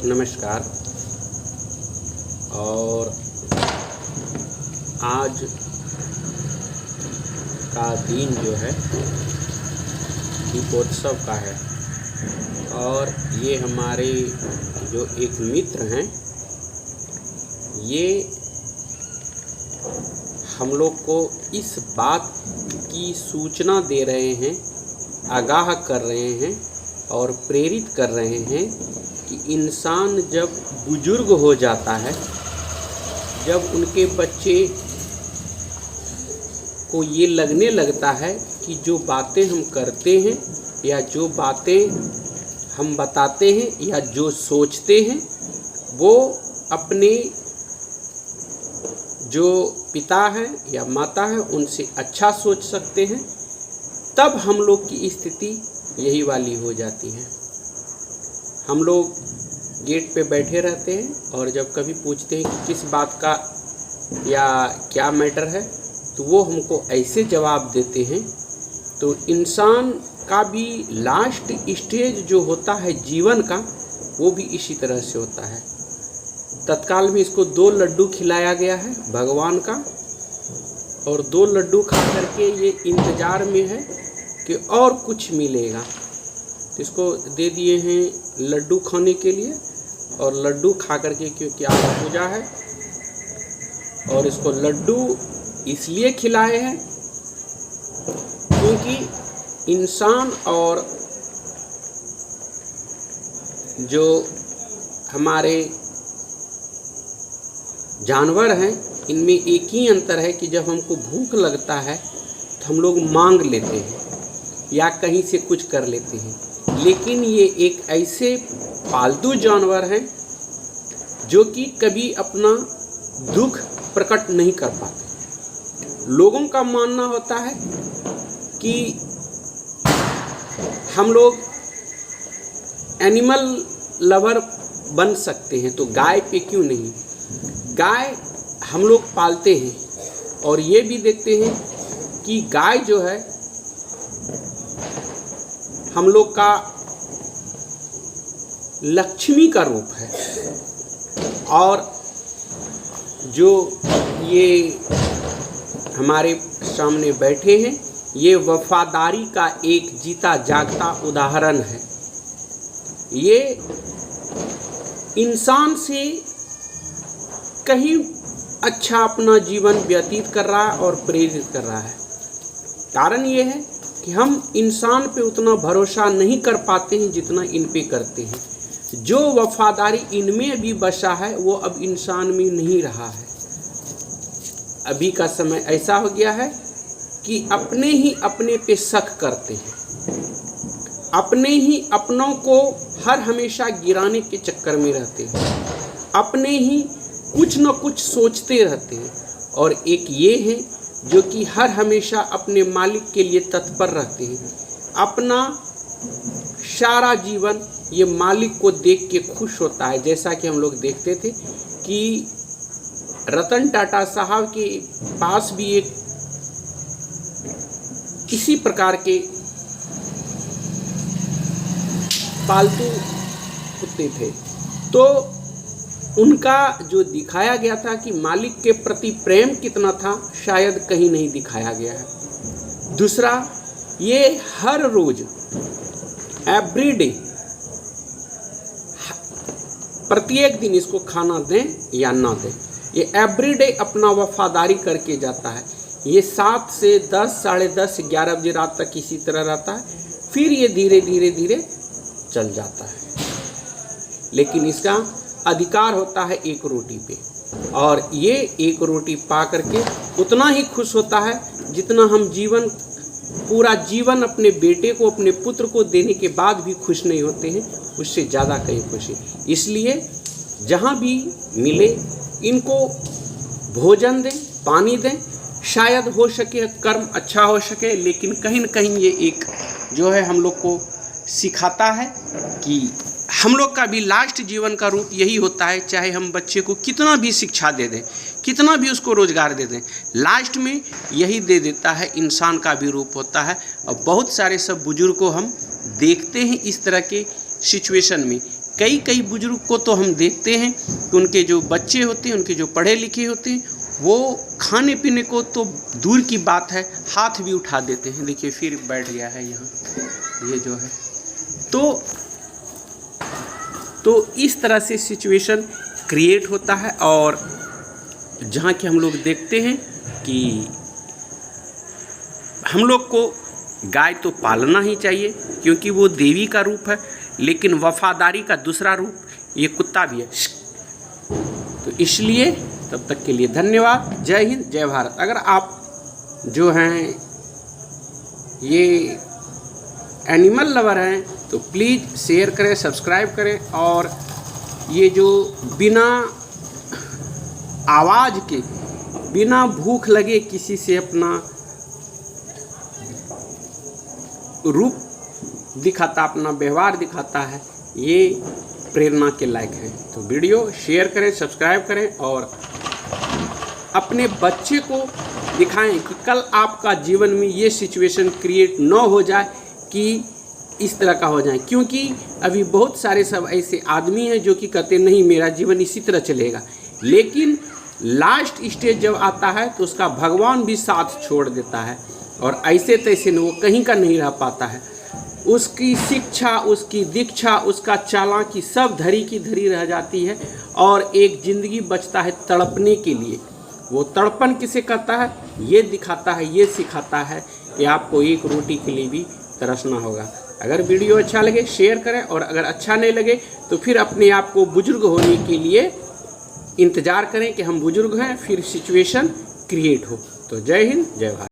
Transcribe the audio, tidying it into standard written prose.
नमस्कार। और आज का दिन जो है दीपोत्सव का है और ये हमारे जो एक मित्र हैं ये हम लोग को इस बात की सूचना दे रहे हैं, आगाह कर रहे हैं और प्रेरित कर रहे हैं कि इंसान जब बुजुर्ग हो जाता है, जब उनके बच्चे को ये लगने लगता है कि जो बातें हम करते हैं या जो बातें हम बताते हैं या जो सोचते हैं वो अपने जो पिता हैं या माता हैं उनसे अच्छा सोच सकते हैं, तब हम लोग की स्थिति यही वाली हो जाती है। हम लोग गेट पे बैठे रहते हैं और जब कभी पूछते हैं कि किस बात का या क्या मैटर है तो वो हमको ऐसे जवाब देते हैं। तो इंसान का भी लास्ट स्टेज जो होता है जीवन का वो भी इसी तरह से होता है। तत्काल में इसको 2 लड्डू खिलाया गया है भगवान का और 2 लड्डू खा करके ये इंतज़ार में है कि और कुछ मिलेगा। तो इसको दे दिए हैं लड्डू खाने के लिए और लड्डू खा करके, क्योंकि आज पूजा है और इसको लड्डू इसलिए खिलाए हैं क्योंकि इंसान और जो हमारे जानवर हैं इनमें एक ही अंतर है कि जब हमको भूख लगता है तो हम लोग मांग लेते हैं या कहीं से कुछ कर लेते हैं, लेकिन ये एक ऐसे पालतू जानवर हैं जो कि कभी अपना दुख प्रकट नहीं कर पाते। लोगों का मानना होता है कि हम लोग एनिमल लवर बन सकते हैं, तो गाय पे क्यों नहीं। गाय हम लोग पालते हैं और ये भी देखते हैं कि गाय जो है हम लोग का लक्ष्मी का रूप है और जो ये हमारे सामने बैठे हैं ये वफादारी का एक जीता जागता उदाहरण है। ये इंसान से कहीं अच्छा अपना जीवन व्यतीत कर रहा है और प्रेरित कर रहा है। कारण ये है कि हम इंसान पे उतना भरोसा नहीं कर पाते हैं जितना इन पे करते हैं। जो वफादारी इनमें अभी बसा है वो अब इंसान में नहीं रहा है। अभी का समय ऐसा हो गया है कि अपने ही अपने पे शक करते हैं, अपने ही अपनों को हर हमेशा गिराने के चक्कर में रहते हैं, अपने ही कुछ न कुछ सोचते रहते हैं। और एक ये है जो कि हर हमेशा अपने मालिक के लिए तत्पर रहते हैं। अपना सारा जीवन ये मालिक को देख के खुश होता है। जैसा कि हम लोग देखते थे कि रतन टाटा साहब के पास भी एक इसी प्रकार के पालतू कुत्ते थे, तो उनका जो दिखाया गया था कि मालिक के प्रति प्रेम कितना था शायद कहीं नहीं दिखाया गया है। दूसरा, ये हर रोज एवरीडे प्रत्येक दिन इसको खाना दें या ना दें, ये एवरीडे अपना वफादारी करके जाता है। ये 7 से 10, साढ़े 10, 11 बजे रात तक इसी तरह रहता है, फिर ये धीरे धीरे धीरे चल जाता है। लेकिन इसका अधिकार होता है 1 रोटी पे और ये 1 रोटी पा करके उतना ही खुश होता है जितना हम पूरा जीवन अपने बेटे को, अपने पुत्र को देने के बाद भी खुश नहीं होते हैं, उससे ज़्यादा कहीं खुशी। इसलिए जहाँ भी मिले इनको भोजन दें, पानी दें, शायद हो सके कर्म अच्छा हो सके। लेकिन कहीं न कहीं ये एक जो है हम लोग को सिखाता है कि हम लोग का भी लास्ट जीवन का रूप यही होता है। चाहे हम बच्चे को कितना भी शिक्षा दे दें, कितना भी उसको रोजगार दे दें, लास्ट में यही दे देता है, इंसान का भी रूप होता है। और बहुत सारे सब बुजुर्ग को हम देखते हैं इस तरह के सिचुएशन में कई बुजुर्ग को तो हम देखते हैं कि उनके जो बच्चे होते हैं, उनके जो पढ़े लिखे होते हैं, वो खाने पीने को तो दूर की बात है, हाथ भी उठा देते हैं। देखिए फिर बैठ गया है यहाँ, ये जो है तो इस तरह से सिचुएशन क्रिएट होता है। और जहाँ कि हम लोग देखते हैं कि हम लोग को गाय तो पालना ही चाहिए क्योंकि वो देवी का रूप है, लेकिन वफादारी का दूसरा रूप ये कुत्ता भी है। तो इसलिए तब तक के लिए धन्यवाद। जय हिंद, जय भारत। अगर आप जो हैं ये एनिमल लवर हैं तो प्लीज़ शेयर करें, सब्सक्राइब करें, और ये जो बिना आवाज़ के, बिना भूख लगे किसी से अपना रूप दिखाता, अपना व्यवहार दिखाता है, ये प्रेरणा के लायक है। तो वीडियो शेयर करें, सब्सक्राइब करें, और अपने बच्चे को दिखाएं कि कल आपका जीवन में ये सिचुएशन क्रिएट न हो जाए कि इस तरह का हो जाए। क्योंकि अभी बहुत सारे सब ऐसे आदमी हैं जो कि कहते नहीं मेरा जीवन इसी तरह चलेगा, लेकिन लास्ट स्टेज जब आता है तो उसका भगवान भी साथ छोड़ देता है, और ऐसे तैसे न वो कहीं का नहीं रह पाता है। उसकी शिक्षा, उसकी दीक्षा, उसका चालाकी सब धरी की धरी रह जाती है, और एक ज़िंदगी बचता है तड़पने के लिए। वो तड़पन किसे कहता है, ये दिखाता है, ये सिखाता है कि आपको एक रोटी के लिए भी तरसना होगा। अगर वीडियो अच्छा लगे शेयर करें, और अगर अच्छा नहीं लगे तो फिर अपने आप को बुजुर्ग होने के लिए इंतज़ार करें कि हम बुजुर्ग हैं, फिर सिचुएशन क्रिएट हो। तो जय हिंद, जय भारत।